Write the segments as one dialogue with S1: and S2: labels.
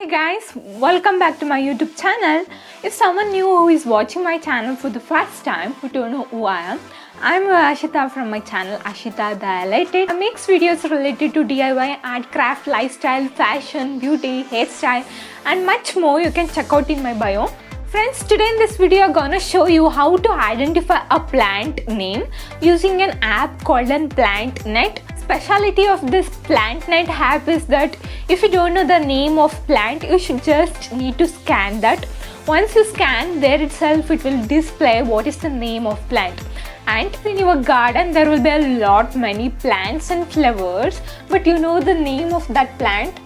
S1: Hey guys, welcome back to my YouTube channel. If someone new who is watching my channel for the first time who don't know who I am, I'm Ashita from my channel Ashita the Elated. I make videos related to DIY, art, craft, lifestyle, fashion, beauty, hairstyle and much more. You can check out in my bio. Friends, today in this video I'm gonna show you how to identify a plant name using an app called Plant Net. Speciality of this Plant Net app is that if you don't know the name of plant, you should just need to scan that. Once you scan, there itself it will display what is the name of plant. And in your garden there will be a lot many plants and flowers, but you know the name of that plant?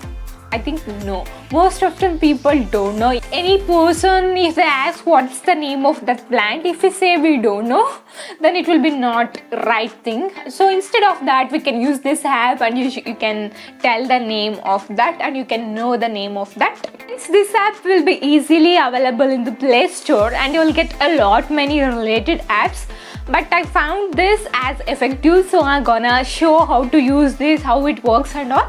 S1: I think no. Most often people don't know. Any person, if they ask what's the name of that plant, if we say we don't know, then it will be not right thing. So instead of that, we can use this app and you can tell the name of that and you can know the name of that. This app will be easily available in the Play Store and you will get a lot many related apps. But I found this as effective, so I'm gonna show how to use this, how it works and all.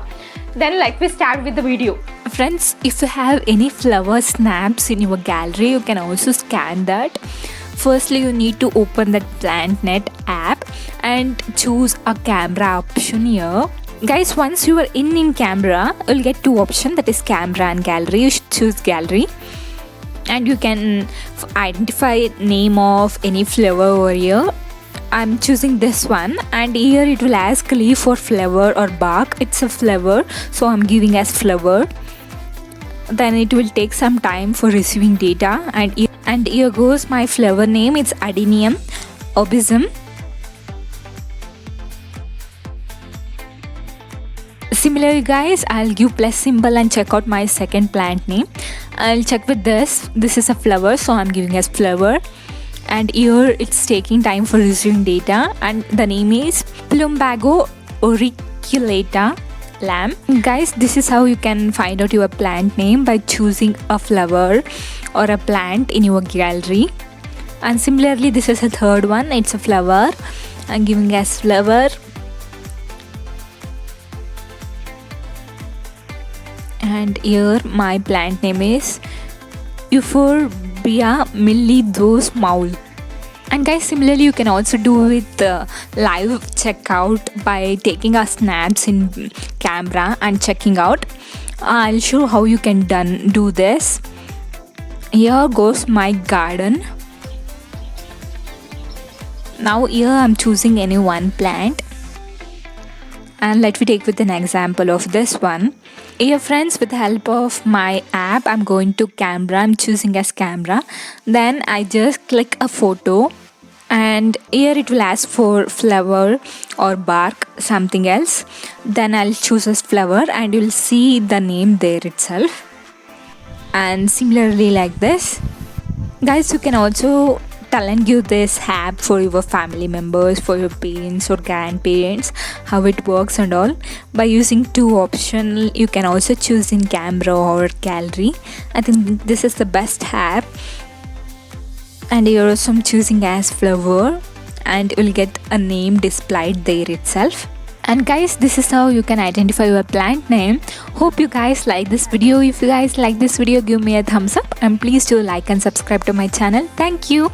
S1: Then let me start with the video.
S2: Friends, if you have any flower snaps in your gallery, you can also scan that. Firstly, you need to open that Plant Net app and choose a camera option here. Guys, once you are in camera, you'll get two options, that is camera and gallery. You should choose gallery. And you can identify name of any flower over here. I'm choosing this one and here it will ask leaf or flower or bark. It's a flower, so I'm giving as flower. Then it will take some time for receiving data and here goes my flower name. It's Adenium obisum. Similarly guys, I'll give plus symbol and check out my second plant name. I'll check with this. This is a flower, so I'm giving as flower. And here it's taking time for receiving data and the name is Plumbago auriculata lamb. Guys, this is how you can find out your plant name by choosing a flower or a plant in your gallery. And similarly, this is a third one. It's a flower. I'm giving as flower. And here my plant name is Euphorbia millidos maul. And guys, similarly you can also do with live checkout by taking a snaps in camera and checking out. I'll show how you can do this. Here goes my garden. Now here I'm choosing any one plant. And let me take with an example of this one. Here friends, with the help of my app, I'm going to camera. I'm choosing as camera. Then I just click a photo and here it will ask for flower or bark, something else. Then I'll choose as flower and you'll see the name there itself. And similarly like this. Guys, you can also tell and give this app for your family members, for your parents or grandparents, how it works and all. By using two options, you can also choose in camera or gallery. I think this is the best app. And here also I'm choosing as flower and you'll get a name displayed there itself. And guys, this is how you can identify your plant name. Hope you guys like this video. If you guys like this video, give me a thumbs up and please do like and subscribe to my channel. Thank you.